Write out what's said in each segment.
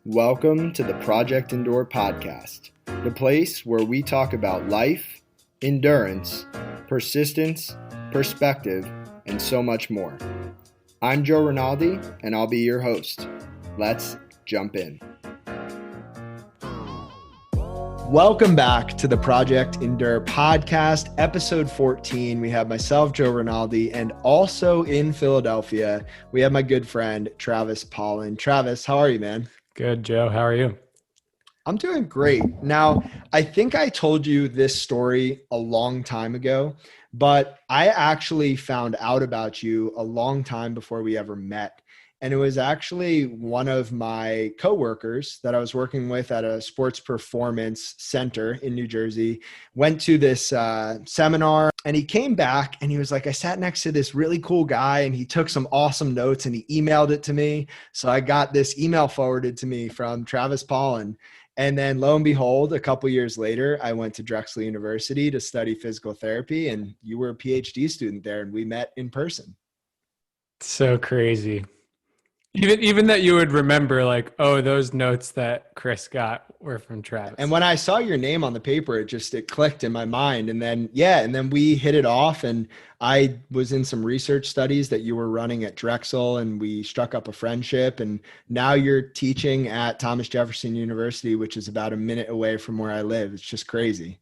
Welcome to the Project Endure podcast, the place where we talk about life, endurance, persistence, perspective, and so much more. I'm Joe Rinaldi, and I'll be your host. Let's jump in. Welcome back to the Project Endure podcast, episode 14. We have myself, Joe Rinaldi, and also in Philadelphia, we have my good friend, Travis Pollen. Travis, how are you, man? Good, Joe. How are you? I'm doing great. Now, I think I told you this story a long time ago, but I actually found out about you a long time before we ever met. And it was actually one of my coworkers that I was working with at a sports performance center in New Jersey, went to this seminar, and he came back and he was like, I sat next to this really cool guy and he took some awesome notes and he emailed it to me. So I got this email forwarded to me from Travis Pollen. And then lo and behold, a couple years later, I went to Drexel University to study physical therapy, and you were a PhD student there and we met in person. So crazy. Even that you would remember, like, oh, those notes that Chris got were from Travis. And when I saw your name on the paper, it clicked in my mind. And then we hit it off, and I was in some research studies that you were running at Drexel, and we struck up a friendship. And now you're teaching at Thomas Jefferson University, which is about a minute away from where I live. It's just crazy.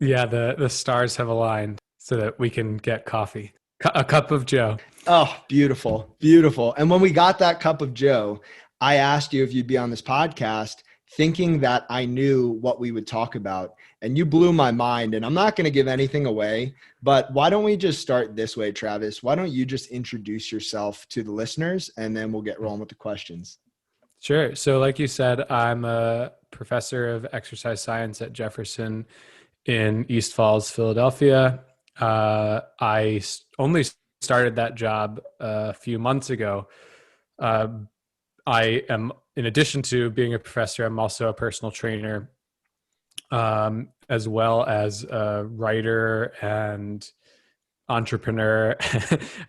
Yeah, the stars have aligned so that we can get coffee. A cup of Joe. Oh, beautiful, beautiful. And when we got that cup of Joe, I asked you if you'd be on this podcast, thinking that I knew what we would talk about. And you blew my mind. And I'm not going to give anything away, but why don't we just start this way, Travis? Why don't you just introduce yourself to the listeners, and then we'll get rolling with the questions. Sure. So like you said, I'm a professor of exercise science at Jefferson in East Falls, Philadelphia. I only started that job a few months ago. I am, in addition to being a professor, I'm also a personal trainer, as well as a writer and entrepreneur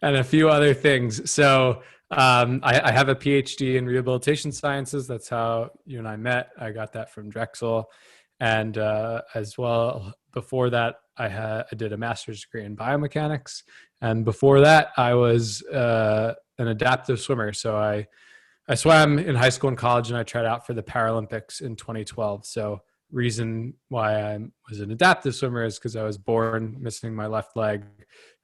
and a few other things. So I have a PhD in rehabilitation sciences. That's how you and I met. I got that from Drexel. And as well, before that, I did a master's degree in biomechanics. And before that, I was an adaptive swimmer. So I swam in high school and college, and I tried out for the Paralympics in 2012. So reason why I was an adaptive swimmer is because I was born missing my left leg,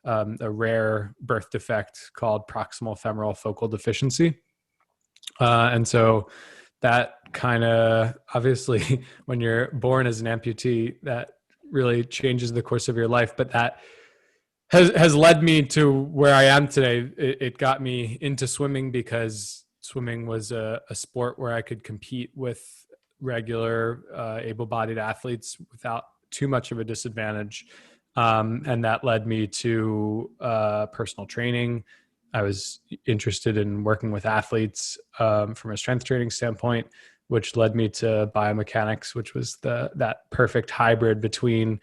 a rare birth defect called proximal femoral focal deficiency. And so that kind of, obviously, when you're born as an amputee, that really changes the course of your life. But that has led me to where I am today. It got me into swimming because swimming was a sport where I could compete with regular able-bodied athletes without too much of a disadvantage. And that led me to personal training. I was interested in working with athletes from a strength training standpoint, which led me to biomechanics, which was that perfect hybrid between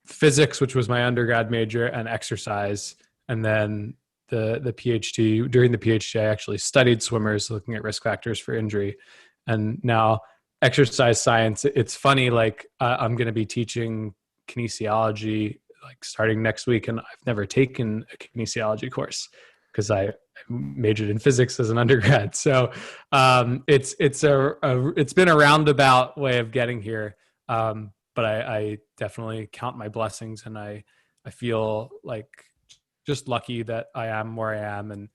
physics, which was my undergrad major, and exercise. And then the PhD, during the PhD, I actually studied swimmers, looking at risk factors for injury. And now exercise science, it's funny, like I'm going to be teaching kinesiology like starting next week, and I've never taken a kinesiology course because I majored in physics as an undergrad. So it's been a roundabout way of getting here, but I definitely count my blessings, and I feel like just lucky that I am where I am. And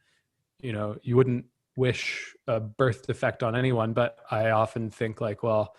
you wouldn't wish a birth defect on anyone, but I often think like, well,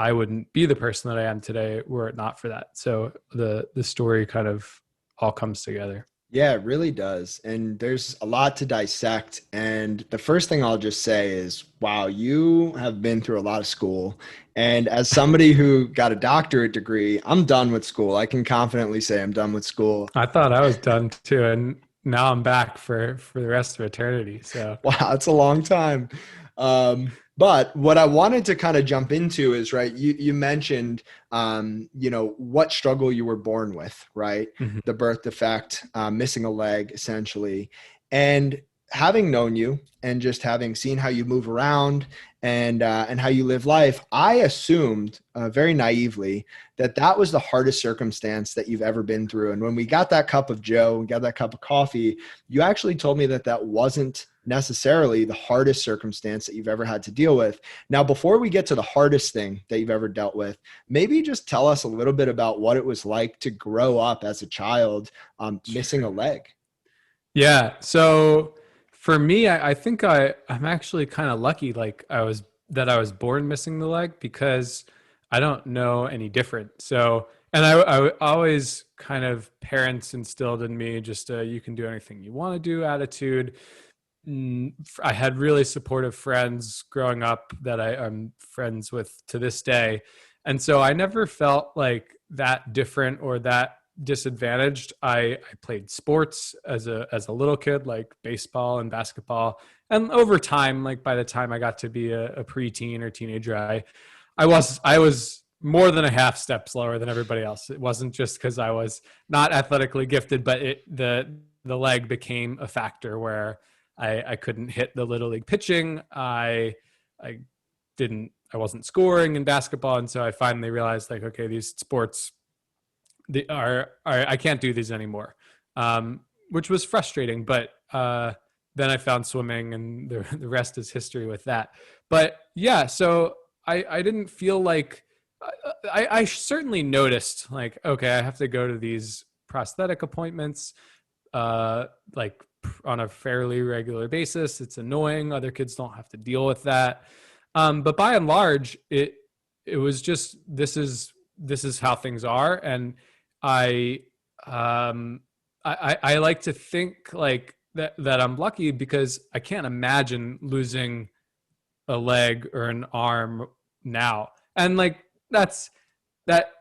I wouldn't be the person that I am today were it not for that. So the story kind of all comes together. Yeah, it really does. And there's a lot to dissect. And the first thing I'll just say is, wow, you have been through a lot of school. And as somebody who got a doctorate degree, I'm done with school. I can confidently say I'm done with school. I thought I was done too. And now I'm back for the rest of eternity. So wow, it's a long time. But what I wanted to kind of jump into is, right, you mentioned, what struggle you were born with, right? Mm-hmm. The birth defect, missing a leg, essentially. And having known you and just having seen how you move around and how you live life, I assumed very naively that that was the hardest circumstance that you've ever been through. And when we got that cup of Joe and got that cup of coffee, you actually told me that that wasn't necessarily the hardest circumstance that you've ever had to deal with. Now, before we get to the hardest thing that you've ever dealt with, maybe just tell us a little bit about what it was like to grow up as a child missing a leg. Yeah. So for me, I think I'm actually kind of lucky. Like I was born missing the leg because I don't know any different. So, and I always kind of parents instilled in me just you can do anything you want to do attitude. I had really supportive friends growing up that I'm friends with to this day. And so I never felt like that different or that disadvantaged. I played sports as a little kid, like baseball and basketball. And over time, like by the time I got to be a preteen or teenager, I was more than a half step slower than everybody else. It wasn't just because I was not athletically gifted, but the leg became a factor where I couldn't hit the little league pitching. I I wasn't scoring in basketball, and so I finally realized like, okay, these sports are I can't do these anymore, which was frustrating. But then I found swimming, and the rest is history with that. But yeah, so I didn't feel like I certainly noticed like, okay, I have to go to these prosthetic appointments like on a fairly regular basis. It's annoying. Other kids don't have to deal with that. But by and large, it was just this is how things are, and I I like to think like that I'm lucky because I can't imagine losing a leg or an arm now, and like that, that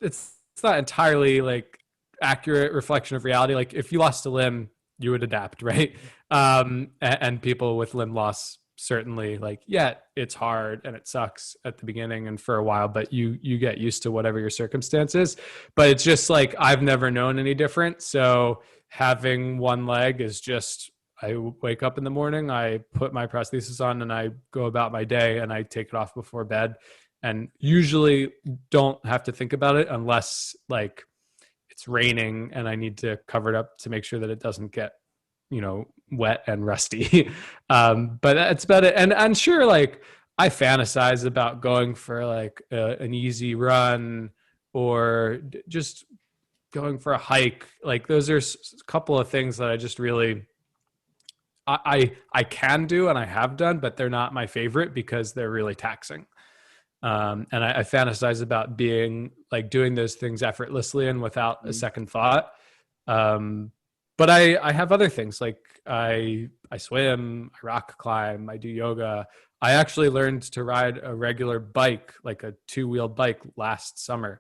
it's not entirely like accurate reflection of reality. Like if you lost a limb, you would adapt, right? And people with limb loss certainly like, yeah, it's hard and it sucks at the beginning and for a while, but you get used to whatever your circumstances. But it's just like I've never known any different. So having one leg is just I wake up in the morning, I put my prosthesis on and I go about my day and I take it off before bed and usually don't have to think about it unless like it's raining and I need to cover it up to make sure that it doesn't get, wet and rusty. But that's about it. And I'm sure like I fantasize about going for like an easy run or just going for a hike. Like those are a couple of things that I just really, I can do and I have done, but they're not my favorite because they're really taxing. And I fantasize about being like doing those things effortlessly and without a second thought. But I have other things like I swim, I rock climb, I do yoga. I actually learned to ride a regular bike, like a two-wheeled bike last summer,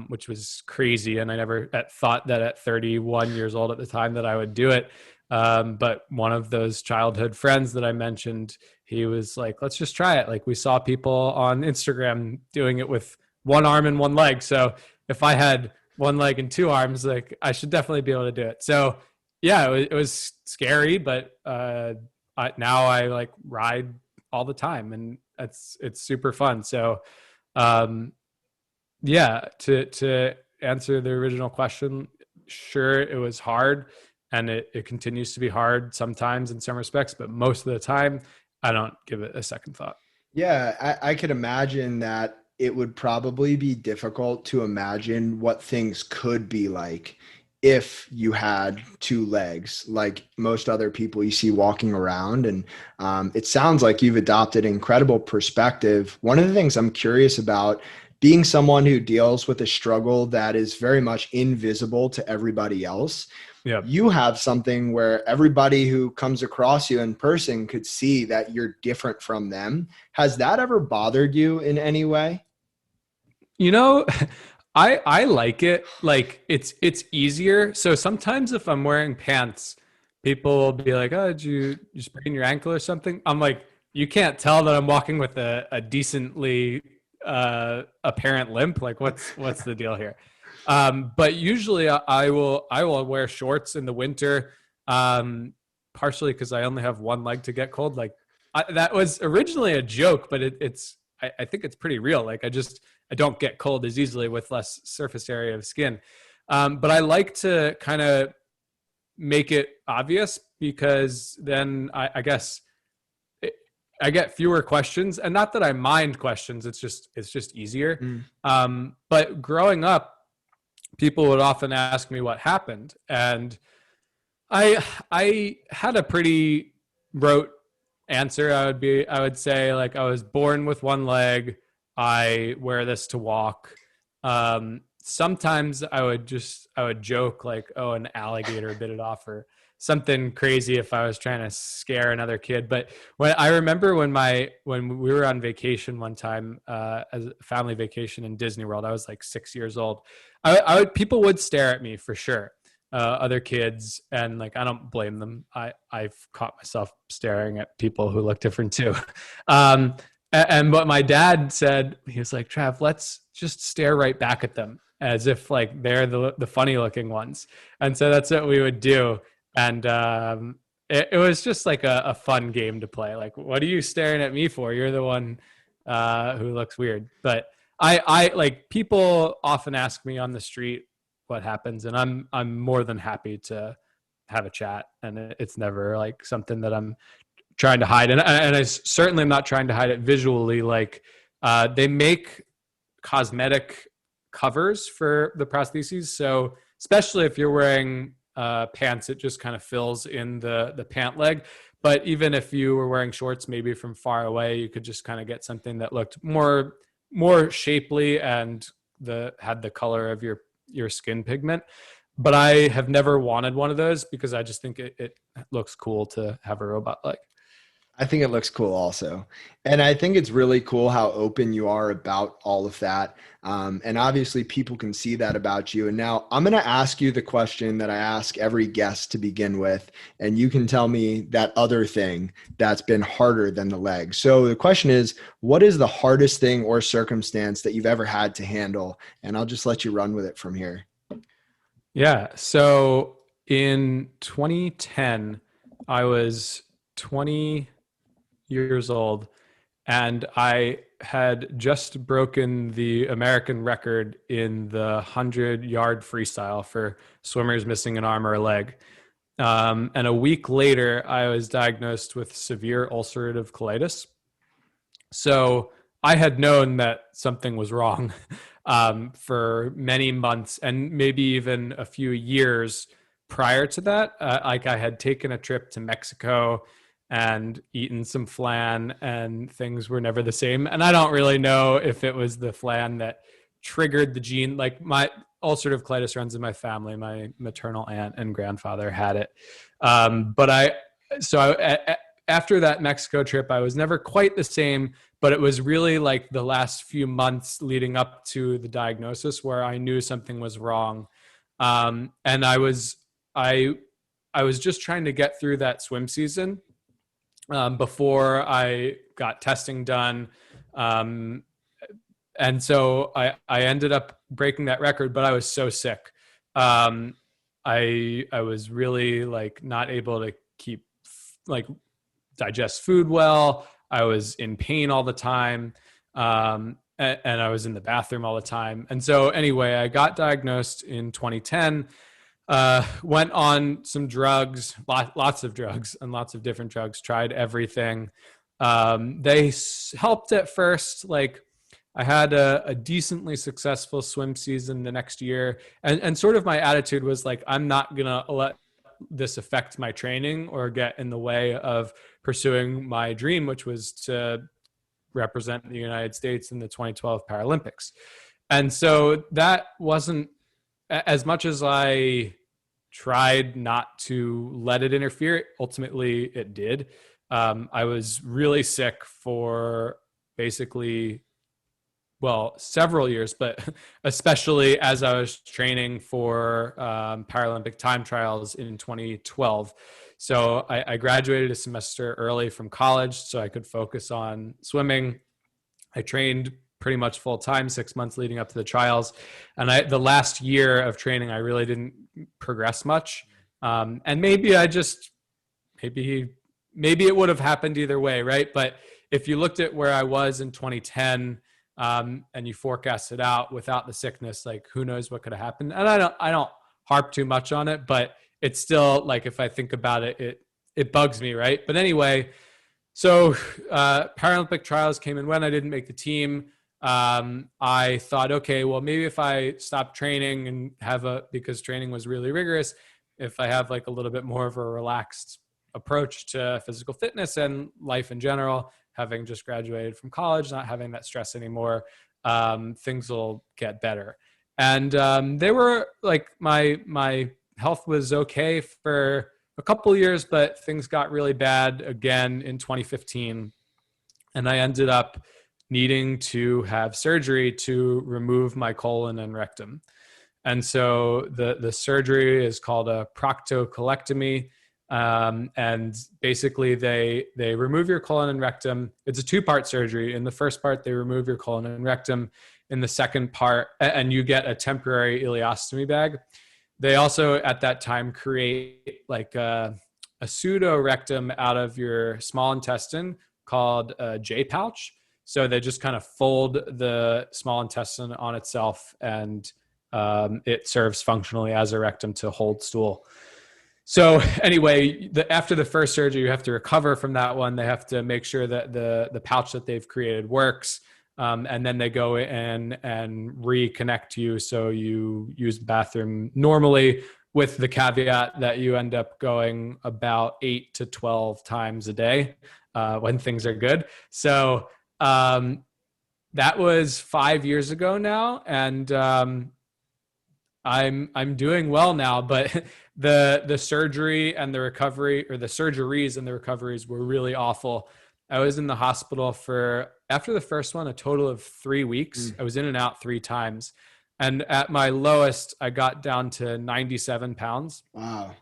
which was crazy. And I never thought that at 31 years old at the time that I would do it. But one of those childhood friends that I mentioned, he was like, let's just try it. Like we saw people on Instagram doing it with one arm and one leg. So if I had one leg and two arms, like I should definitely be able to do it. So yeah, it was scary, but now I like ride all the time and it's super fun. So yeah, to answer the original question, sure, it was hard and it continues to be hard sometimes in some respects, but most of the time I don't give it a second thought. Yeah, I could imagine that it would probably be difficult to imagine what things could be like if you had two legs, like most other people you see walking around. And it sounds like you've adopted incredible perspective. One of the things I'm curious about, being someone who deals with a struggle that is very much invisible to everybody else, Yeah. you have something where everybody who comes across you in person could see that you're different from them. Has that ever bothered you in any way? You know, I like it. Like it's easier. So sometimes if I'm wearing pants, people will be like, "Oh, did you sprain your ankle or something?" I'm like, "You can't tell that I'm walking with a decently apparent limp. Like, what's the deal here?" But usually I will wear shorts in the winter. partially because I only have one leg to get cold. Like that was originally a joke, but I think it's pretty real. Like I don't get cold as easily with less surface area of skin. But I like to kind of make it obvious, because then I guess I get fewer questions, and not that I mind questions. It's just easier. But growing up, people would often ask me what happened, and I had a pretty rote answer. I would say, like, I was born with one leg. I wear this to walk. Sometimes I would joke like, oh, an alligator bit it off, or something crazy if I was trying to scare another kid. But when I remember when we were on vacation one time, as a family vacation in Disney World, I was like 6 years old. People would stare at me for sure, other kids, and like, I don't blame them. I've caught myself staring at people who look different too. And what my dad said, he was like, Trav, let's just stare right back at them as if like they're the funny looking ones. And so that's what we would do. And it was just like a fun game to play. Like, what are you staring at me for? You're the one who looks weird. But I like, people often ask me on the street what happens, and I'm more than happy to have a chat. And it's never like something that I'm trying to hide. And I certainly am not trying to hide it visually. Like, they make cosmetic covers for the prostheses. So especially if you're wearing pants, it just kind of fills in the pant leg. But even if you were wearing shorts, maybe from far away, you could just kind of get something that looked more shapely and had the color of your skin pigment. But I have never wanted one of those, because I just think it looks cool to have a robot leg. I think it looks cool also. And I think it's really cool how open you are about all of that. And obviously people can see that about you. And now I'm going to ask you the question that I ask every guest to begin with, and you can tell me that other thing that's been harder than the leg. So the question is, what is the hardest thing or circumstance that you've ever had to handle? And I'll just let you run with it from here. Yeah. So in 2010, I was 20 years old, and I had just broken the American record in the 100-yard freestyle for swimmers missing an arm or a leg. And a week later, I was diagnosed with severe ulcerative colitis. So I had known that something was wrong for many months, and maybe even a few years prior to that. Like, I had taken a trip to Mexico and eaten some flan, and things were never the same. And I don't really know if it was the flan that triggered the gene. Like, my ulcerative colitis runs in my family. My maternal aunt and grandfather had it. After that Mexico trip, I was never quite the same, but it was really like the last few months leading up to the diagnosis where I knew something was wrong. And I was just trying to get through that swim season before I got testing done. And so I ended up breaking that record, but I was so sick. I was really like not able to digest food well. I was in pain all the time. And I was in the bathroom all the time. And so anyway, I got diagnosed in 2010. Went on some drugs, lots of drugs, and lots of different drugs, tried everything. They helped at first. Like, I had a decently successful swim season the next year. And sort of my attitude was like, I'm not going to let this affect my training or get in the way of pursuing my dream, which was to represent the United States in the 2012 Paralympics. And so that wasn't, as much as I tried not to let it interfere, ultimately it did. I was really sick for basically, well, several years, but especially as I was training for Paralympic time trials in 2012. So I graduated a semester early from college so I could focus on swimming. I trained pretty much full time, 6 months leading up to the trials. And the last year of training, I really didn't progress much. And maybe I just maybe it would have happened either way, right? But if you looked at where I was in 2010, and you forecast it out without the sickness, like who knows what could have happened. And I don't harp too much on it, but it's still like, if I think about it, it bugs me, right? But anyway, so Paralympic trials came and went. I didn't make the team. I thought, okay, well, maybe if I stop training and because training was really rigorous, if I have like a little bit more of a relaxed approach to physical fitness and life in general, having just graduated from college, not having that stress anymore, things will get better. And they were like, my health was okay for a couple years, but things got really bad again in 2015. And I ended up needing to have surgery to remove my colon and rectum. And so the surgery is called a proctocolectomy. And basically they remove your colon and rectum. It's a 2-part surgery. In the first part, they remove your colon and rectum. In the second part, and you get a temporary ileostomy bag. They also at that time create like a pseudo rectum out of your small intestine called a J pouch. So they just kind of fold the small intestine on itself, and it serves functionally as a rectum to hold stool. So anyway, after the first surgery, you have to recover from that one. They have to make sure that the pouch that they've created works. And then they go in and reconnect you so you use the bathroom normally, with the caveat that you end up going about 8 to 12 times a day when things are good. So that was 5 years ago now, and I'm doing well now. But the surgery and the recovery, or the surgeries and the recoveries, were really awful. I was in the hospital after the first one, a total of 3 weeks. I was in and out 3 times. And at my lowest, I got down to 97 pounds. Wow.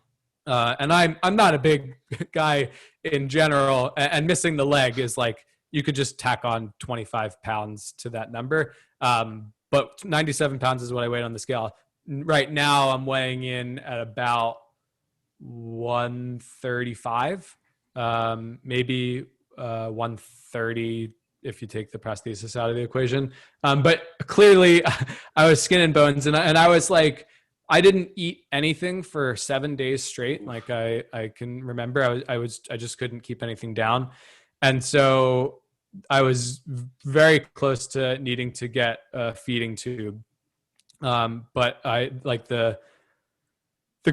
And I'm not a big guy in general, and missing the leg is like, you could just tack on 25 pounds to that number. But 97 pounds is what I weighed on the scale. Right now, I'm weighing in at about 135, maybe 130 if you take the prosthesis out of the equation. But clearly I was skin and bones, and I was like, I didn't eat anything for 7 days straight. Like I can remember I just couldn't keep anything down. And so I was very close to needing to get a feeding tube. But I like the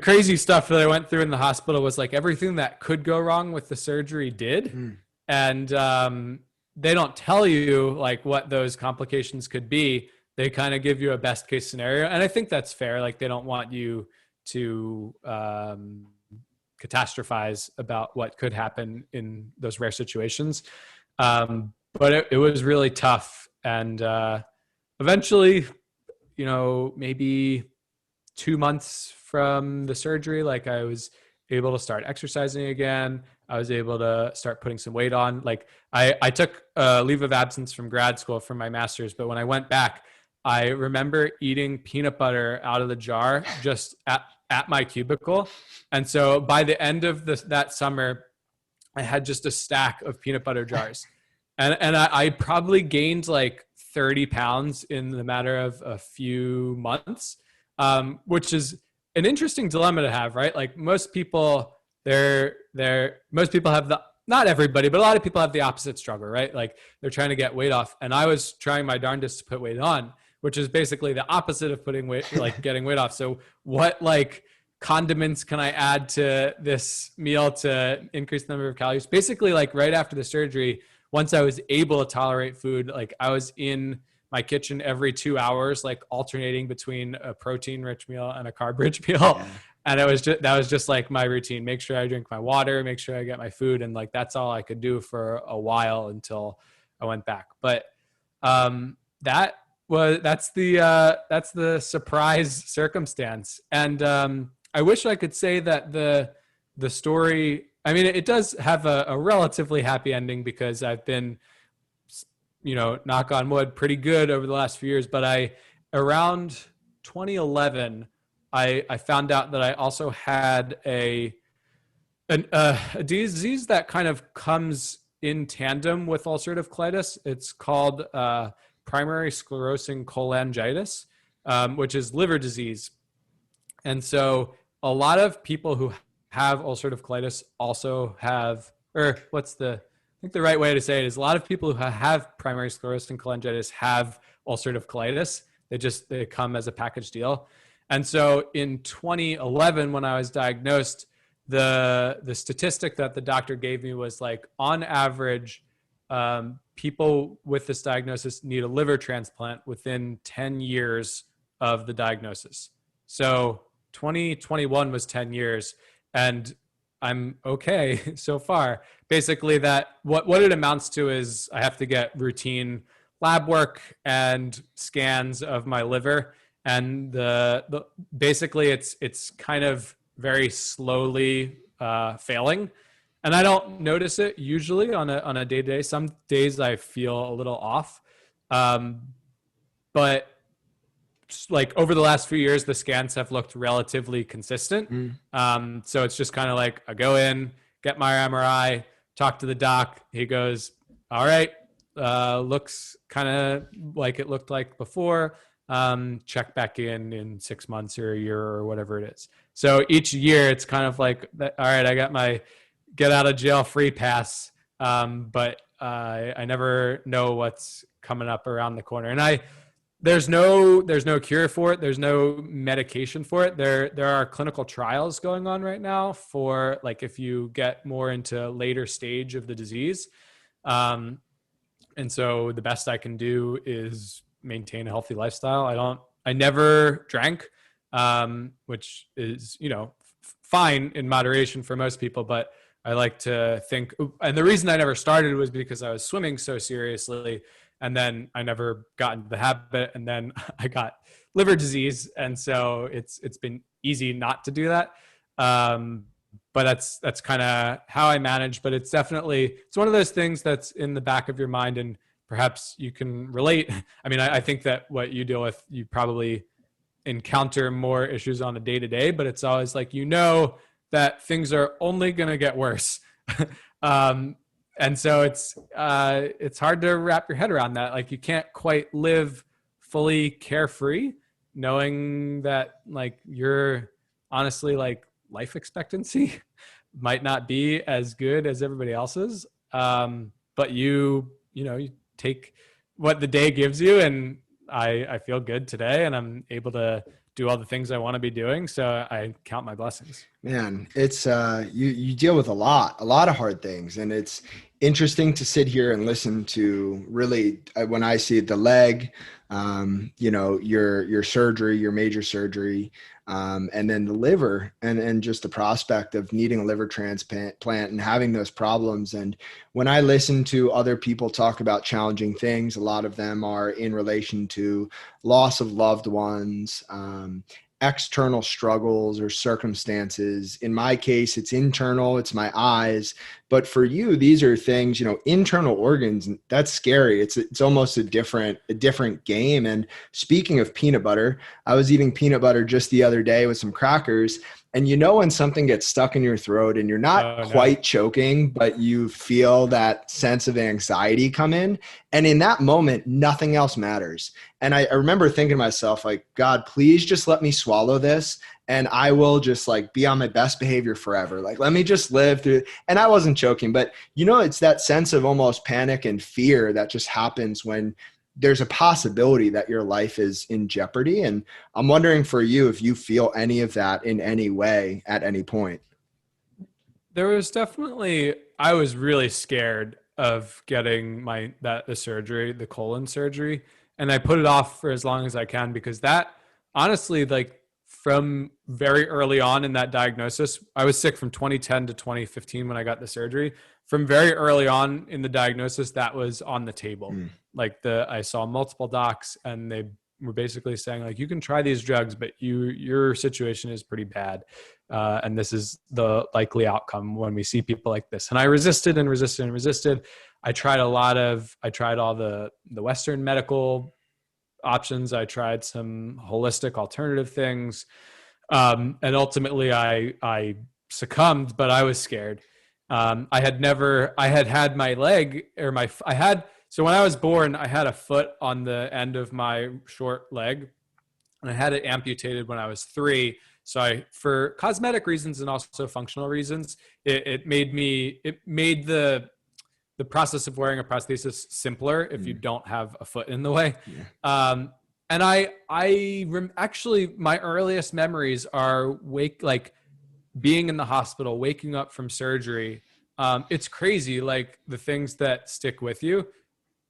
crazy stuff that I went through in the hospital was like everything that could go wrong with the surgery did. And they don't tell you like what those complications could be. They kind of give you a best case scenario. And I think that's fair. Like they don't want you to catastrophize about what could happen in those rare situations. But it was really tough. And eventually, maybe 2 months from the surgery, like I was able to start exercising again. I was able to start putting some weight on. Like I took a leave of absence from grad school for my master's, but when I went back, I remember eating peanut butter out of the jar just at my cubicle. And so by the end of that summer, I had just a stack of peanut butter jars. And I probably gained like 30 pounds in the matter of a few months, which is an interesting dilemma to have, right? Like most people, most people have not everybody, but a lot of people have the opposite struggle, right? Like they're trying to get weight off. And I was trying my darndest to put weight on, which is basically the opposite of putting weight, like getting weight off. So what like condiments can I add to this meal to increase the number of calories? Basically, like right after the surgery, once I was able to tolerate food, like I was in my kitchen every 2 hours, like alternating between a protein-rich meal and a carb-rich meal. Yeah. And that was just like my routine. Make sure I drink my water, make sure I get my food. And like, that's all I could do for a while until I went back. But that's the surprise circumstance. And I wish I could say that the story, I mean, it does have a relatively happy ending because I've been, knock on wood, pretty good over the last few years. But around 2011, I found out that I also had a A disease that kind of comes in tandem with ulcerative colitis. It's called primary sclerosing cholangitis, which is liver disease. And so a lot of people who have ulcerative colitis also have, or what's the, I think the right way to say it is a lot of people who have primary sclerosing cholangitis have ulcerative colitis. They come as a package deal. And so in 2011, when I was diagnosed, the statistic that the doctor gave me was like, on average, people with this diagnosis need a liver transplant within 10 years of the diagnosis. So 2021 was 10 years, and I'm okay so far. Basically, that what it amounts to is I have to get routine lab work and scans of my liver, and the basically it's kind of very slowly failing, and I don't notice it usually on a day to day. Some days I feel a little off, but like over the last few years, the scans have looked relatively consistent. So it's just kind of like I go in, get my MRI, talk to the doc. He goes, "All right, looks kind of like it looked like before. Check back in 6 months or a year or whatever it is." So each year, it's kind of like, "All right, I got my get out of jail free pass," but I never know what's coming up around the corner, and there's no cure for it. There's no medication for it. There are clinical trials going on right now for like if you get more into later stage of the disease. And so the best I can do is maintain a healthy lifestyle. I never drank, which is, fine in moderation for most people, but I like to think, and the reason I never started was because I was swimming so seriously. And then I never got into the habit, and then I got liver disease, and so it's been easy not to do that. But that's kind of how I manage. But it's one of those things that's in the back of your mind, and perhaps you can relate. I mean, I think that what you deal with, you probably encounter more issues on a day to day, but it's always like that things are only going to get worse. And so it's hard to wrap your head around that. Like you can't quite live fully carefree, knowing that like you're honestly like life expectancy might not be as good as everybody else's. But you take what the day gives you, and I feel good today, and I'm able to do all the things I want to be doing. So I count my blessings. Man, it's you deal with a lot of hard things, and it's interesting to sit here and listen to really when I see the leg, your surgery, your major surgery, and then the liver, and just the prospect of needing a liver transplant and having those problems. And when I listen to other people talk about challenging things, a lot of them are in relation to loss of loved ones, external struggles or circumstances. In my case, it's internal, it's my eyes. But for you, these are things, internal organs. That's scary. It's almost a different game. And speaking of peanut butter, I was eating peanut butter just the other day with some crackers. And when something gets stuck in your throat and you're not quite choking, but you feel that sense of anxiety come in. And in that moment, nothing else matters. And I remember thinking to myself, like, God, please just let me swallow this, and I will just like be on my best behavior forever. Like, let me just live through. And I wasn't choking, but it's that sense of almost panic and fear that just happens when there's a possibility that your life is in jeopardy. And I'm wondering for you, if you feel any of that in any way at any point. There was definitely, I was really scared of getting the surgery, the colon surgery. And I put it off for as long as I can, because that honestly, like from very early on in that diagnosis, I was sick from 2010 to 2015 when I got the surgery. From very early on in the diagnosis, that was on the table. Like I saw multiple docs, and they were basically saying like, you can try these drugs, but your situation is pretty bad. And this is the likely outcome when we see people like this. And I resisted and resisted and resisted. I tried all the Western medical options. I tried some holistic alternative things. And ultimately I succumbed, but I was scared. I had had my leg or so when I was born, I had a foot on the end of my short leg, and I had it amputated when I was 3. So for cosmetic reasons and also functional reasons, it made the process of wearing a prosthesis simpler if you don't have a foot in the way. Yeah. And actually my earliest memories are being in the hospital, waking up from surgery. It's crazy, like the things that stick with you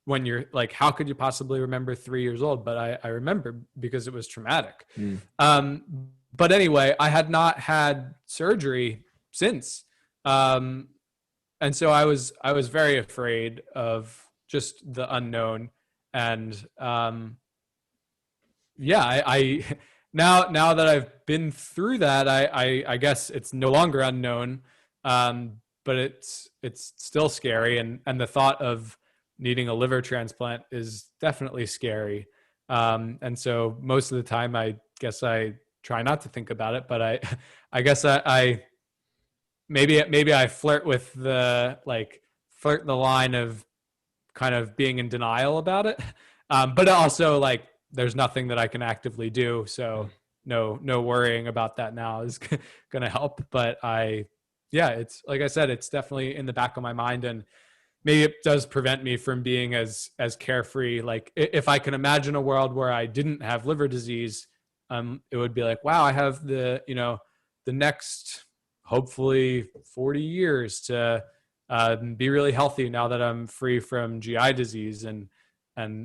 when you're like, how could you possibly remember 3 years old? But I remember because it was traumatic. But anyway, I had not had surgery since. And so I was very afraid of just the unknown. And I now that I've been through that, I guess it's no longer unknown, but it's still scary. And the thought of needing a liver transplant is definitely scary. And so most of the time, I guess I try not to think about it, but I guess I maybe I flirt the line of kind of being in denial about it. But also like, there's nothing that I can actively do. So no worrying about that now is going to help. But it's like I said, it's definitely in the back of my mind, and maybe it does prevent me from being as carefree. Like if I can imagine a world where I didn't have liver disease, it would be like, wow, I have the next, hopefully 40 years to be really healthy now that I'm free from GI disease, and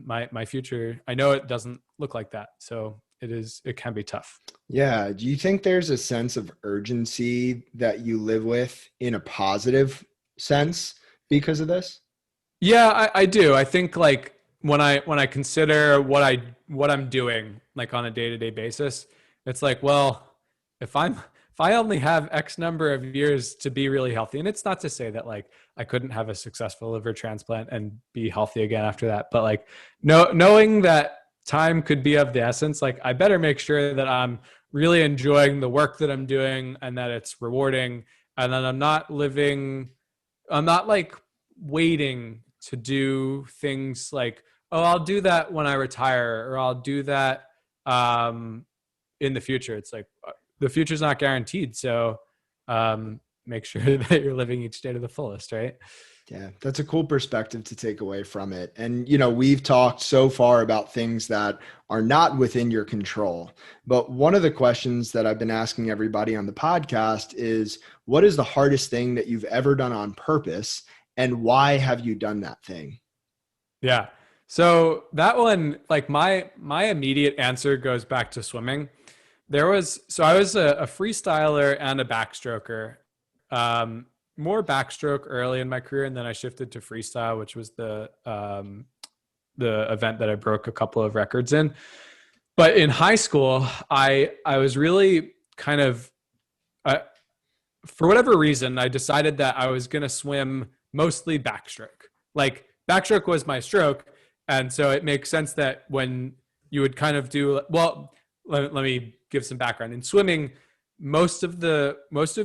my future, I know it doesn't look like that. So it can be tough. Yeah. Do you think there's a sense of urgency that you live with in a positive sense because of this? Yeah, I do. I think like when I consider what I'm doing like on a day-to-day basis, it's like, well, if I only have X number of years to be really healthy, and it's not to say that like I couldn't have a successful liver transplant and be healthy again after that, but like knowing that time could be of the essence, like I better make sure that I'm really enjoying the work that I'm doing and that it's rewarding, and that I'm not like waiting to do things like, oh, I'll do that when I retire, or I'll do that in the future. It's like, the future's not guaranteed. So make sure that you're living each day to the fullest, right? Yeah, that's a cool perspective to take away from it. And, we've talked so far about things that are not within your control. But one of the questions that I've been asking everybody on the podcast is, what is the hardest thing that you've ever done on purpose? And why have you done that thing? Yeah. So that one, like my immediate answer goes back to swimming. I was a freestyler and a backstroker. More backstroke early in my career, and then I shifted to freestyle, which was the event that I broke a couple of records in. But in high school, I was really kind of, for whatever reason, I decided that I was going to swim mostly backstroke. Like backstroke was my stroke, and so it makes sense that when you would kind of do, well, let me give some background. In swimming, most of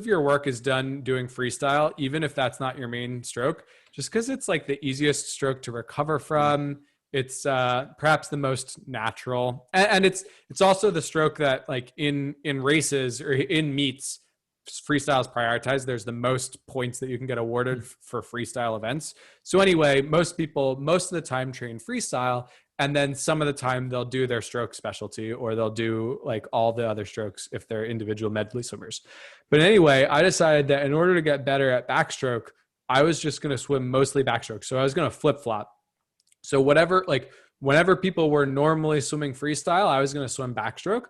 your work is done doing freestyle, even if that's not your main stroke, just because it's like the easiest stroke to recover from. It's perhaps the most natural, and it's also the stroke that like in races or in meets, freestyle is prioritized. There's the most points that you can get awarded for freestyle events. So anyway, most people most of the time train freestyle, and then some of the time they'll do their stroke specialty, or they'll do like all the other strokes if they're individual medley swimmers. But anyway, I decided that in order to get better at backstroke, I was just going to swim mostly backstroke. So I was going to flip flop. So whenever people were normally swimming freestyle, I was going to swim backstroke.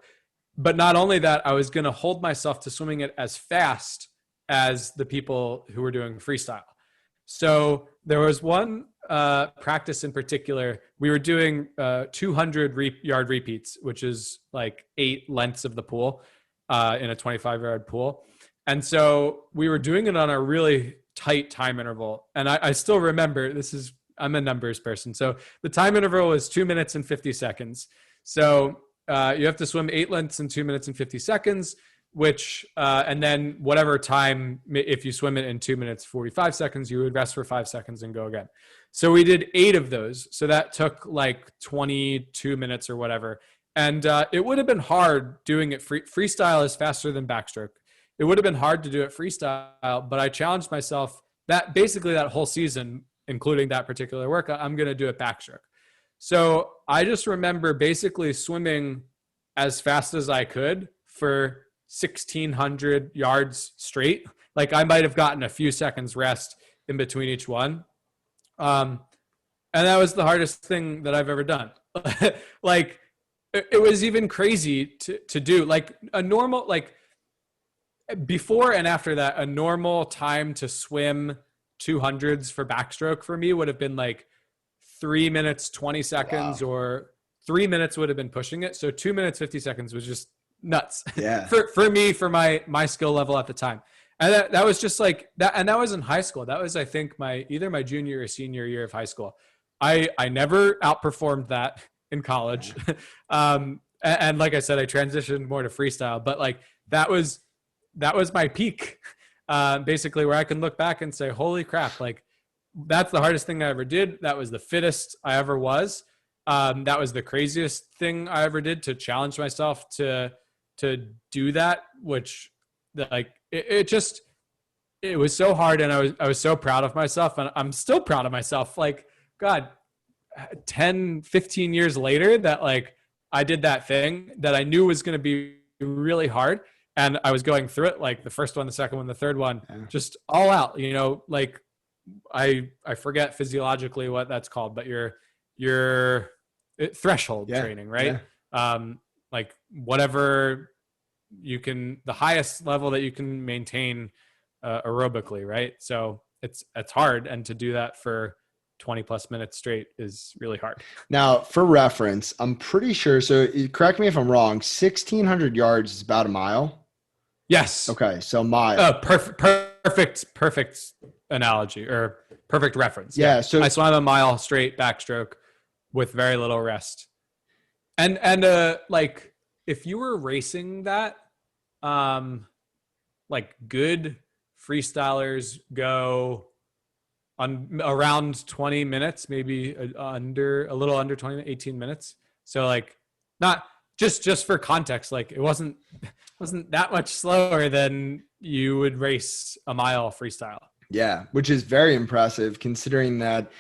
But not only that, I was going to hold myself to swimming it as fast as the people who were doing freestyle. So there was one practice in particular. We were doing 200-yard repeats, which is like 8 lengths of the pool in a 25-yard pool. And so we were doing it on a really tight time interval. And I still remember, I'm a numbers person. So the time interval was 2 minutes and 50 seconds. So you have to swim 8 lengths in 2 minutes and 50 seconds. which and then whatever time, if you swim it in 2 minutes 45 seconds, you would rest for 5 seconds and go again. So we did 8 of those. So that took like 22 minutes or whatever. And it would have been hard doing it freestyle is faster than backstroke. It would have been hard to do it freestyle, but I challenged myself that basically that whole season, including that particular workout, I'm going to do it backstroke. So I just remember basically swimming as fast as I could for 1,600 yards straight. Like I might have gotten a few seconds rest in between each one. And that was the hardest thing that I've ever done. Like it was even crazy to do. Like a normal, like before and after that, a normal time to swim 200s for backstroke for me would have been like 3 minutes, 20 seconds, wow. Or 3 minutes would have been pushing it. So 2 minutes, 50 seconds was just nuts. Yeah. for me, for my skill level at the time. And that was just like that. And that was in high school. That was, I think, either my junior or senior year of high school. I never outperformed that in college. And like I said, I transitioned more to freestyle, but like that was my peak, basically, where I can look back and say, holy crap, like that's the hardest thing I ever did. That was the fittest I ever was. That was the craziest thing I ever did to challenge myself to do that, which like, it was so hard. And I was so proud of myself, and I'm still proud of myself. Like, God, 10, 15 years later that like I did that thing that I knew was going to be really hard. And I was going through it, like the first one, the second one, the third one, just all out, like I forget physiologically what that's called, but your threshold training, right? Yeah. Like whatever you can, the highest level that you can maintain aerobically, right? So it's hard. And to do that for 20 plus minutes straight is really hard. Now, for reference, I'm pretty sure, so correct me if I'm wrong, 1,600 yards is about a mile. Yes. Okay. So mile. Perfect analogy or perfect reference. Yeah. So I swam a mile straight backstroke with very little rest. And like if you were racing that, like good freestylers go on around 20 minutes, maybe a little under 20, 18 minutes. So like not just for context, like it wasn't that much slower than you would race a mile freestyle. Yeah, which is very impressive considering that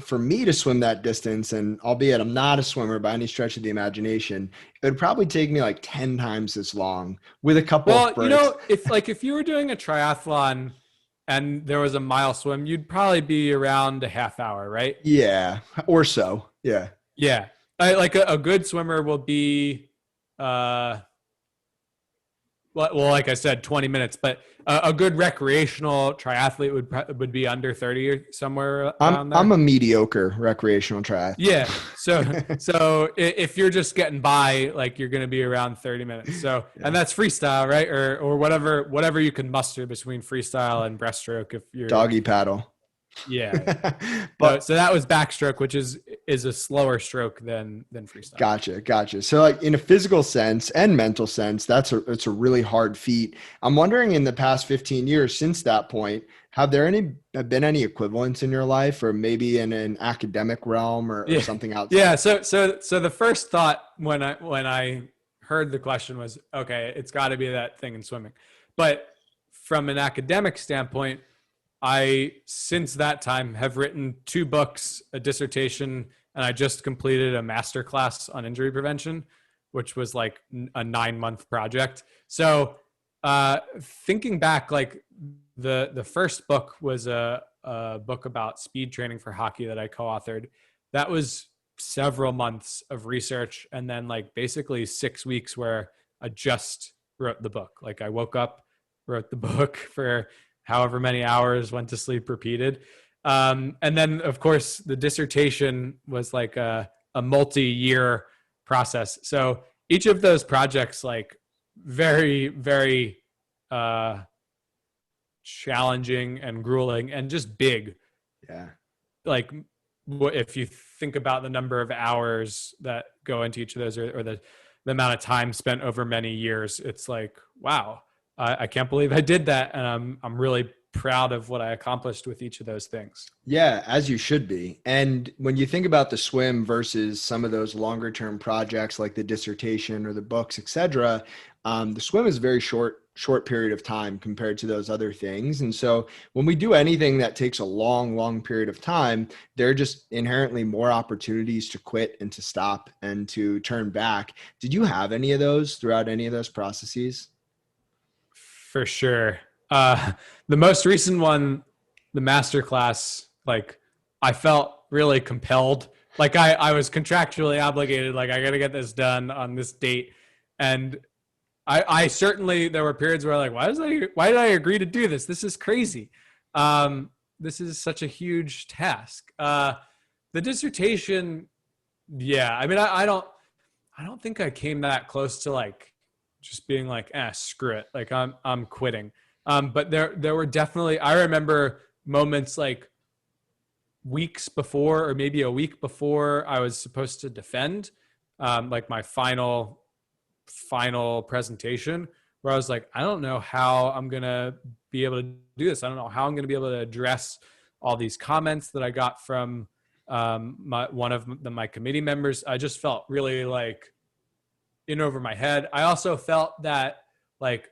for me to swim that distance, and albeit I'm not a swimmer by any stretch of the imagination, it would probably take me like 10 times as long with a couple of breaks. If you were doing a triathlon and there was a mile swim, you'd probably be around a half hour, right? Yeah, or so. Yeah. Yeah. Like a good swimmer will be, well, like I said, 20 minnes, but a good recreational triathlete would be under 30 or somewhere around there. I'm a mediocre recreational triathlete. Yeah. So if you're just getting by, like you're going to be around 30 minutes. So, yeah. And that's freestyle, right? Or whatever you can muster between freestyle and breaststroke. If you're doggy paddle. Yeah. But so that was backstroke, which is a slower stroke than freestyle. Gotcha. So like in a physical sense and mental sense, it's a really hard feat. I'm wondering, in the past 15 years since that point, have there been any equivalents in your life, or maybe in an academic realm or something else? Yeah. So the first thought when I heard the question was, okay, it's got to be that thing in swimming. But from an academic standpoint, I, since that time, have written 2 books, a dissertation, and I just completed a master class on injury prevention, which was like a 9-month project. So thinking back, like the first book was a book about speed training for hockey that I co-authored. That was several months of research, and then like basically 6 weeks where I just wrote the book. Like I woke up, wrote the book for however many hours, went to sleep, repeated. And then of course the dissertation was like a multi-year process. So each of those projects, like very, very challenging and grueling and just big. Yeah. Like if you think about the number of hours that go into each of those, or the amount of time spent over many years, it's like, wow, I can't believe I did that. And I'm really proud of what I accomplished with each of those things. Yeah, as you should be. And when you think about the swim versus some of those longer term projects like the dissertation or the books, etc., the swim is a very short period of time compared to those other things. And so when we do anything that takes a long period of time, there are just inherently more opportunities to quit and to stop and to turn back. Did you have any of those throughout any of those processes? For sure. The most recent one, the masterclass, like I felt really compelled. Like I was contractually obligated, like I got to get this done on this date. And I certainly, there were periods where like, why did I agree to do this? This is crazy. This is such a huge task. The dissertation, yeah, I mean, I don't think I came that close to like just being like, screw it. Like I'm quitting. But there were definitely, I remember moments like weeks before, or maybe a week before I was supposed to defend, like my final presentation, where I was like, I don't know how I'm going to be able to do this. I don't know how I'm going to be able to address all these comments that I got from one of my committee members. I just felt really like in over my head. I also felt that like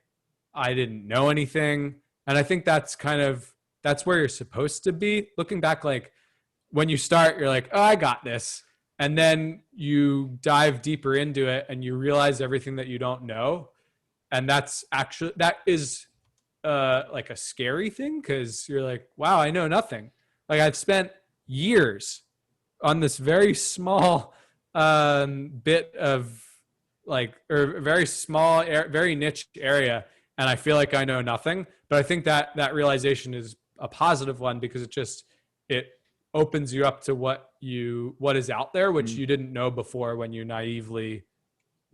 I didn't know anything. And I think that's where you're supposed to be. Looking back, like when you start, you're like, oh, I got this. And then you dive deeper into it and you realize everything that you don't know. And that is like a scary thing, because you're like, wow, I know nothing. Like I've spent years on this very small bit of like, or very small, very niche area. And I feel like I know nothing. But I think that realization is a positive one, because it opens you up to what is out there, which you didn't know before when you naively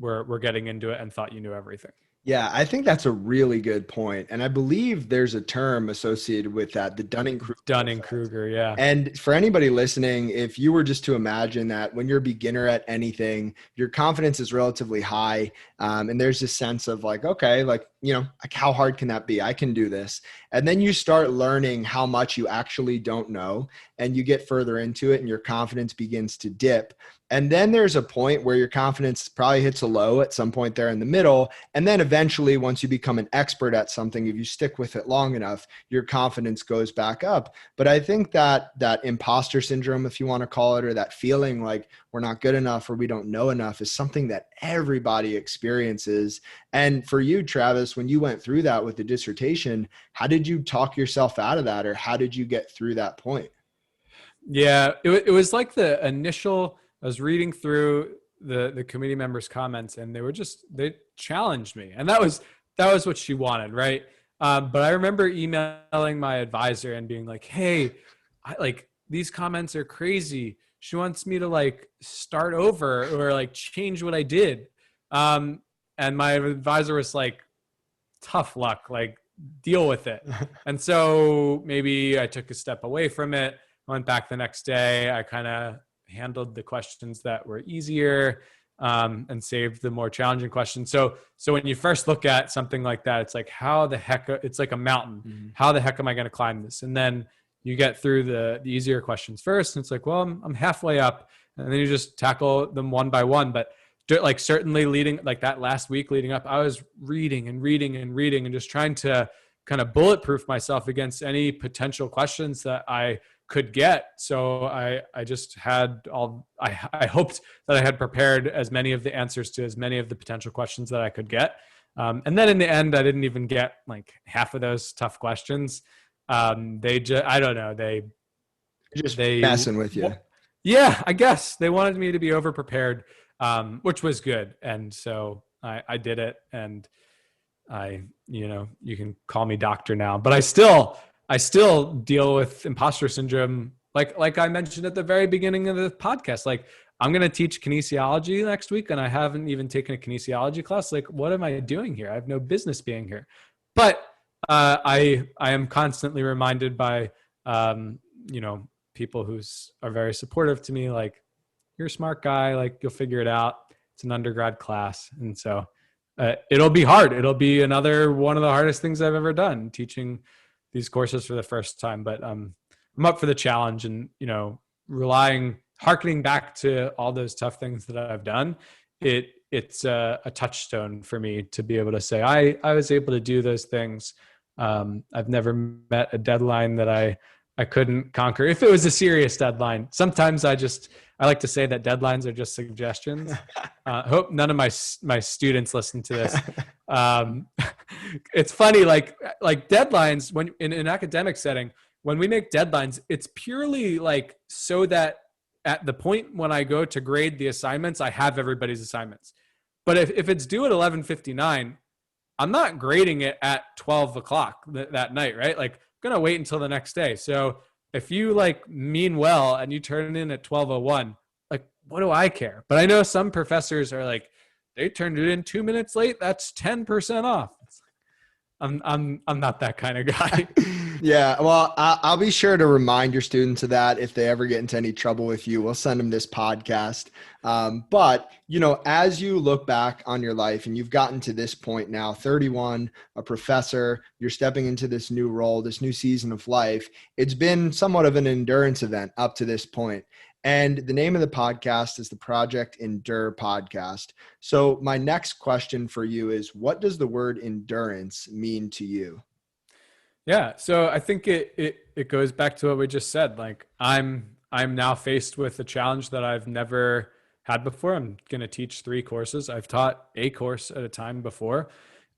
were getting into it and thought you knew everything. Yeah, I think that's a really good point. And I believe there's a term associated with that, the Dunning-Kruger effect. Dunning-Kruger, yeah. And for anybody listening, if you were just to imagine that when you're a beginner at anything, your confidence is relatively high. And there's this sense of like, okay, like, like how hard can that be? I can do this. And then you start learning how much you actually don't know, and you get further into it and your confidence begins to dip. And then there's a point where your confidence probably hits a low at some point there in the middle. And then eventually, once you become an expert at something, if you stick with it long enough, your confidence goes back up. But I think that imposter syndrome, if you want to call it, or that feeling like we're not good enough or we don't know enough, is something that everybody experiences. And for you, Travis, when you went through that with the dissertation, how did you talk yourself out of that, or how did you get through that point? Yeah, it was like the initial, I was reading through the committee members' comments, and they challenged me, and that was what she wanted, right? But I remember emailing my advisor and being like, "Hey, like these comments are crazy. She wants me to like start over or like change what I did." And my advisor was like, "Tough luck, like deal with it." And so maybe I took a step away from it. I went back the next day. I kind of handled the questions that were easier and saved the more challenging questions. So when you first look at something like that, it's like, how the heck, it's like a mountain. Mm-hmm. How the heck am I going to climb this? And then you get through the easier questions first, and it's like, well, I'm halfway up, and then you just tackle them one by one. But like certainly leading, like that last week leading up, I was reading and just trying to kind of bulletproof myself against any potential questions that I could get. So I just had I hoped that I had prepared as many of the answers to as many of the potential questions that I could get. And then in the end, I didn't even get like half of those tough questions. I don't know. They messing with you. Yeah, I guess they wanted me to be over prepared, which was good. And so I did it, and you can call me doctor now, but I still deal with imposter syndrome. Like I mentioned at the very beginning of the podcast, like I'm going to teach kinesiology next week, and I haven't even taken a kinesiology class. Like, what am I doing here? I have no business being here. But I am constantly reminded by, people who are very supportive to me, like, you're a smart guy, like you'll figure it out. It's an undergrad class. And so it'll be hard. It'll be another one of the hardest things I've ever done, teaching these courses for the first time. But I'm up for the challenge, and, harkening back to all those tough things that I've done. It's a touchstone for me to be able to say, I was able to do those things. I've never met a deadline that I couldn't conquer. If it was a serious deadline, sometimes I like to say that deadlines are just suggestions. Hope none of my students listen to this. It's funny, like deadlines, when in an academic setting, when we make deadlines, it's purely like so that at the point when I go to grade the assignments, I have everybody's assignments. But if it's due at 11:59, I'm not grading it at 12 o'clock that night, right? Like, I'm going to wait until the next day. So if you mean well and you turn it in at 12:01, like, what do I care? But I know some professors are like, they turned it in 2 minutes late. That's 10% off. I'm not that kind of guy. Yeah, well, I'll be sure to remind your students of that if they ever get into any trouble with you. We'll send them this podcast. But, as you look back on your life and you've gotten to this point now, 31, a professor, you're stepping into this new role, this new season of life. It's been somewhat of an endurance event up to this point. And the name of the podcast is the Project Endure podcast. So my next question for you is, what does the word endurance mean to you? Yeah. So I think it goes back to what we just said. Like, I'm now faced with a challenge that I've never had before. I'm going to teach 3 courses. I've taught a course at a time before,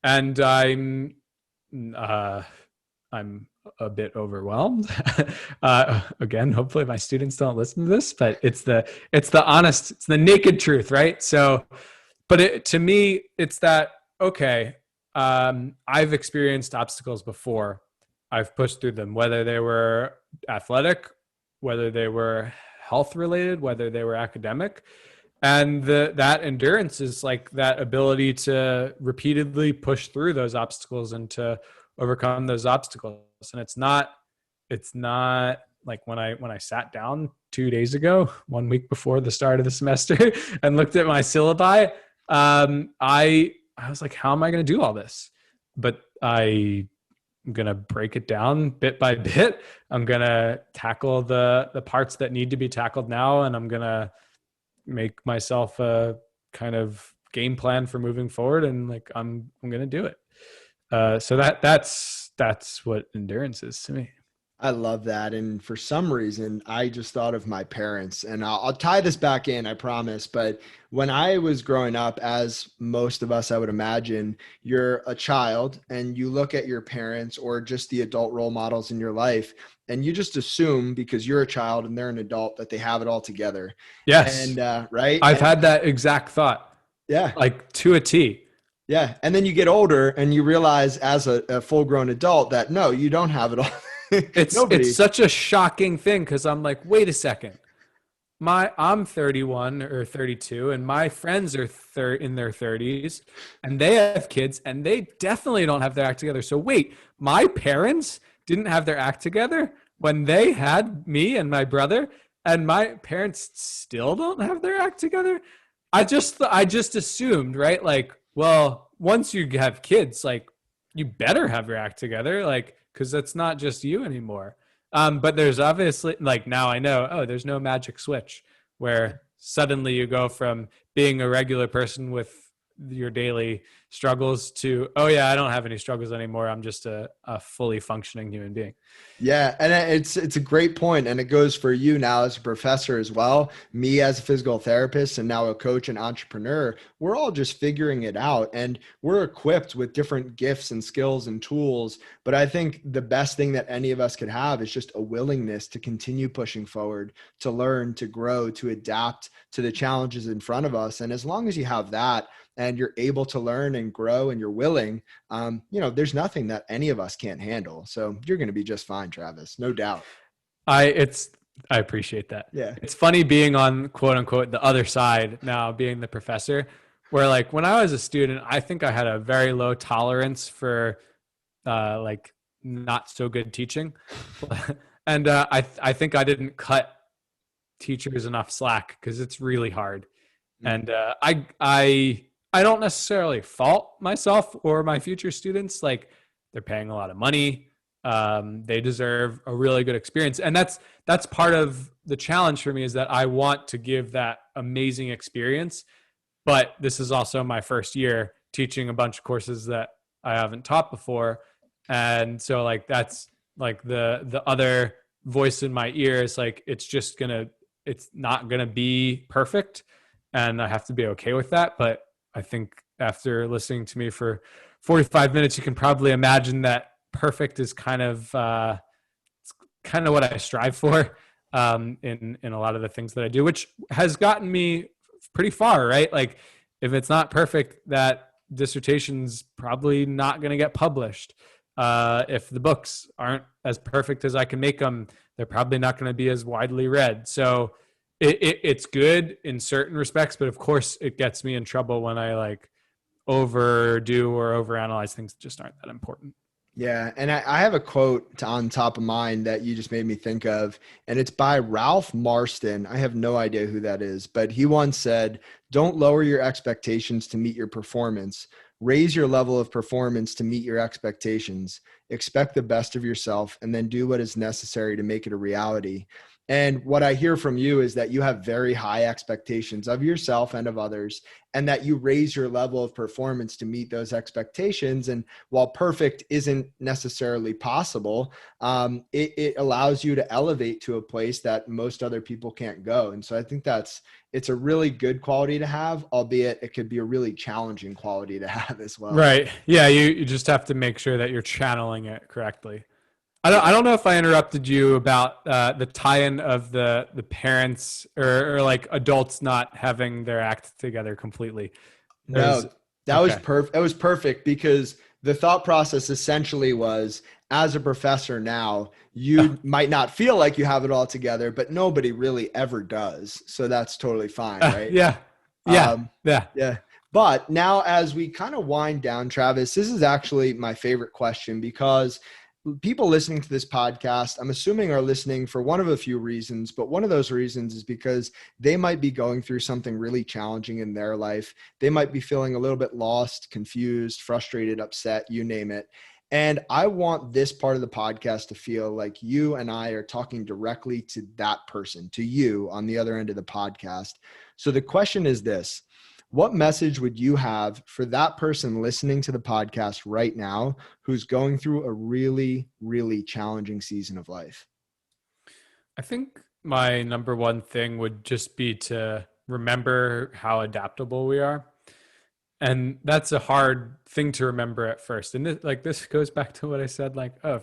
and I'm a bit overwhelmed. Again, hopefully my students don't listen to this, but it's the honest, it's the naked truth, right? So, but to me, it's that, okay, I've experienced obstacles before. I've pushed through them, whether they were athletic, whether they were health related, whether they were academic. And that endurance is like that ability to repeatedly push through those obstacles and to overcome those obstacles. And it's not like when I sat down 2 days ago, 1 week before the start of the semester, and looked at my syllabi, I was like, how am I going to do all this? But I'm going to break it down bit by bit. I'm going to tackle the parts that need to be tackled now. And I'm going to make myself a kind of game plan for moving forward. And I'm going to do it. So that's what endurance is to me. I love that. And for some reason, I just thought of my parents, and I'll tie this back in, I promise. But when I was growing up, as most of us, I would imagine, you're a child and you look at your parents or just the adult role models in your life, and you just assume because you're a child and they're an adult that they have it all together. Yes. And right. I've had that exact thought. Yeah. Like to a T. Yeah. And then you get older and you realize as a full grown adult that no, you don't have it all. It's such a shocking thing, because I'm like, wait a second. I'm 31 or 32 and my friends are in their 30s and they have kids and they definitely don't have their act together. So wait, my parents didn't have their act together when they had me and my brother, and my parents still don't have their act together? I just assumed, right? Like, well, once you have kids, like, you better have your act together, like, because that's not just you anymore. But there's obviously, like, now I know, there's no magic switch where suddenly you go from being a regular person with your daily struggles to, oh yeah, I don't have any struggles anymore. I'm just a fully functioning human being. Yeah. And it's a great point. And it goes for you now as a professor as well, me as a physical therapist, and now a coach and entrepreneur. We're all just figuring it out, and we're equipped with different gifts and skills and tools. But I think the best thing that any of us could have is just a willingness to continue pushing forward, to learn, to grow, to adapt to the challenges in front of us. And as long as you have that, and you're able to learn and grow and you're willing, there's nothing that any of us can't handle. So you're going to be just fine, Travis. No doubt. I appreciate that. Yeah. It's funny being on, quote unquote, the other side now, being the professor, where like when I was a student, I think I had a very low tolerance for like not so good teaching. And I think I didn't cut teachers enough slack, because it's really hard. And I don't necessarily fault myself or my future students. Like, they're paying a lot of money. They deserve a really good experience, and that's part of the challenge for me, is that I want to give that amazing experience. But this is also my first year teaching a bunch of courses that I haven't taught before, and so like that's like the other voice in my ear is like, it's not gonna be perfect, and I have to be okay with that. But I think after listening to me for 45 minutes, you can probably imagine that perfect is kind of what I strive for, in a lot of the things that I do, which has gotten me pretty far, right? Like, if it's not perfect, that dissertation's probably not going to get published. If the books aren't as perfect as I can make them, they're probably not going to be as widely read. So it's good in certain respects, but of course it gets me in trouble when I like overdo or overanalyze things that just aren't that important. Yeah. And I have a quote on top of mine that you just made me think of, and it's by Ralph Marston. I have no idea who that is, but he once said, "Don't lower your expectations to meet your performance. Raise your level of performance to meet your expectations. Expect the best of yourself and then do what is necessary to make it a reality." And what I hear from you is that you have very high expectations of yourself and of others, and that you raise your level of performance to meet those expectations. And while perfect isn't necessarily possible, it allows you to elevate to a place that most other people can't go. And so I think it's a really good quality to have, albeit it could be a really challenging quality to have as well. Right. Yeah. You just have to make sure that you're channeling it correctly. I don't know if I interrupted you about the tie-in of the parents or like adults not having their act together completely. There's No, that was okay. perfect. That was perfect because the thought process essentially was, as a professor now, you might not feel like you have it all together, but nobody really ever does. So that's totally fine, right? Yeah. Yeah. Um, Yeah. yeah. But now, as we kind of wind down, Travis, this is actually my favorite question, because people listening to this podcast, I'm assuming, are listening for one of a few reasons, but one of those reasons is because they might be going through something really challenging in their life. They might be feeling a little bit lost, confused, frustrated, upset, you name it. And I want this part of the podcast to feel like you and I are talking directly to that person, to you on the other end of the podcast. So the question is this: what message would you have for that person listening to the podcast right now who's going through a really, really challenging season of life? I think my number one thing would just be to remember how adaptable we are. And that's a hard thing to remember at first. And this goes back to what I said, like, oh,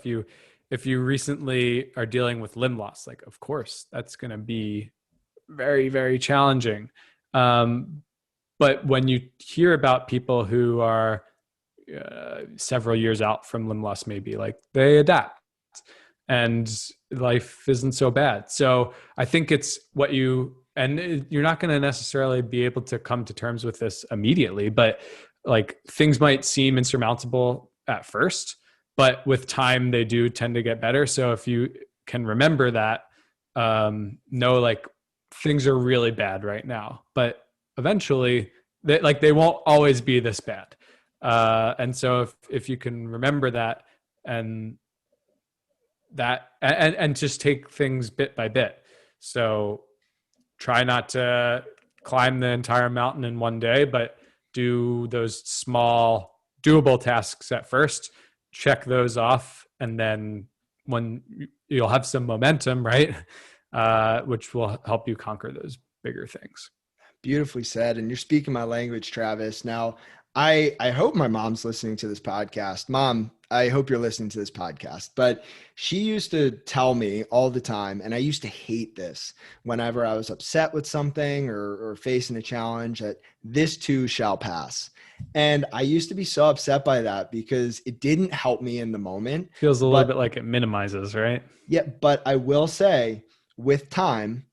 if you recently are dealing with limb loss, like, of course, that's going to be very, very challenging. But when you hear about people who are several years out from limb loss, maybe, like, they adapt and life isn't so bad. So I think it's what and you're not going to necessarily be able to come to terms with this immediately, but like, things might seem insurmountable at first, but with time they do tend to get better. So if you can remember that, know, like, things are really bad right now, but eventually they won't always be this bad. And so if you can remember that, and and just take things bit by bit. So try not to climb the entire mountain in one day, but do those small doable tasks at first, check those off, and then when you'll have some momentum, right? Which will help you conquer those bigger things. Beautifully said. And you're speaking my language, Travis. Now, I hope my mom's listening to this podcast. Mom, I hope you're listening to this podcast. But she used to tell me all the time, and I used to hate this whenever I was upset with something or facing a challenge, that this too shall pass. And I used to be so upset by that because it didn't help me in the moment. Feels a little But bit like it minimizes, right? yeah, but I will say, with time,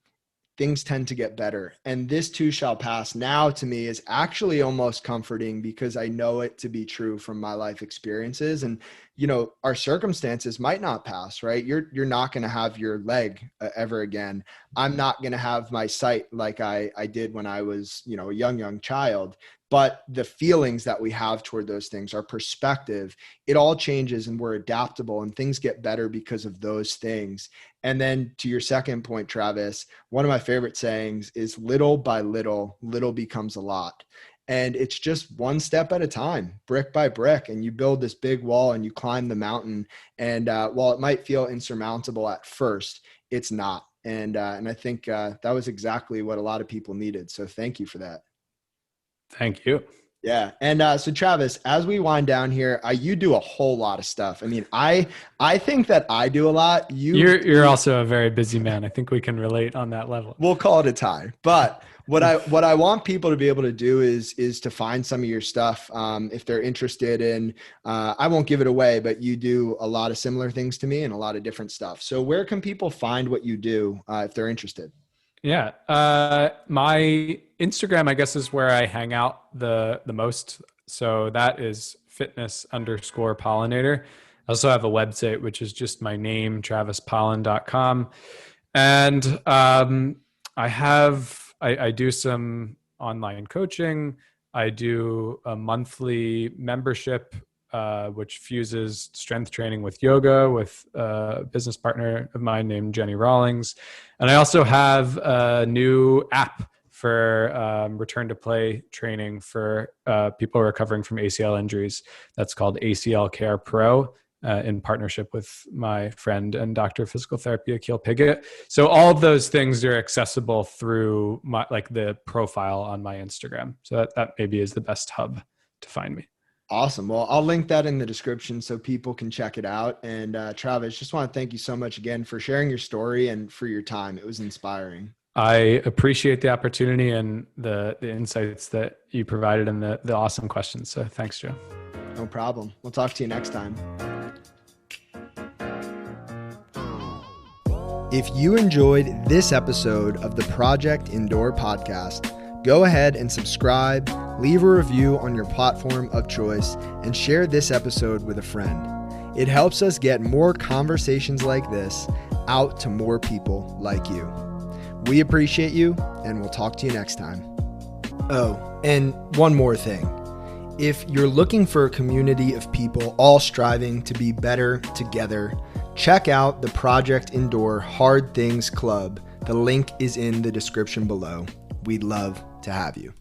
things tend to get better. And this too shall pass now, to me, is actually almost comforting because I know it to be true from my life experiences. And our circumstances might not pass, right? You're not going to have your leg ever again. I'm not going to have my sight like I did when I was, a young child. But the feelings that we have toward those things, our perspective, it all changes, and we're adaptable, and things get better because of those things. And then to your second point, Travis, one of my favorite sayings is little by little, little becomes a lot. And it's just one step at a time, brick by brick, and you build this big wall and you climb the mountain. And while it might feel insurmountable at first, it's not. And I think that was exactly what a lot of people needed. So thank you for that. Thank you. Yeah. And so Travis, as we wind down here, you do a whole lot of stuff. I mean, I think that I do a lot. You're also a very busy man. I think we can relate on that level. We'll call it a tie. But what I want people to be able to do is to find some of your stuff if they're interested in. I won't give it away, but you do a lot of similar things to me and a lot of different stuff. So where can people find what you do if they're interested? Yeah. My Instagram, I guess, is where I hang out the most. So that is fitness_pollinator. I also have a website, which is just my name, travispollen.com. And I do some online coaching. I do a monthly membership, which fuses strength training with yoga with a business partner of mine named Jenny Rawlings. And I also have a new app for return to play training for people recovering from ACL injuries. That's called ACL Care Pro. In partnership with my friend and doctor of physical therapy, Akil Piggott. So all of those things are accessible through the profile on my Instagram. So that maybe is the best hub to find me. Awesome. Well, I'll link that in the description so people can check it out. And Travis, just want to thank you so much again for sharing your story and for your time. It was inspiring. I appreciate the opportunity and the insights that you provided and the awesome questions. So thanks, Joe. No problem. We'll talk to you next time. If you enjoyed this episode of the Project Indoor podcast, go ahead and subscribe, leave a review on your platform of choice, and share this episode with a friend. It helps us get more conversations like this out to more people like you. We appreciate you, and we'll talk to you next time. Oh, and one more thing. If you're looking for a community of people all striving to be better together, check out the Project Indoor Hard Things Club. The link is in the description below. We'd love to have you.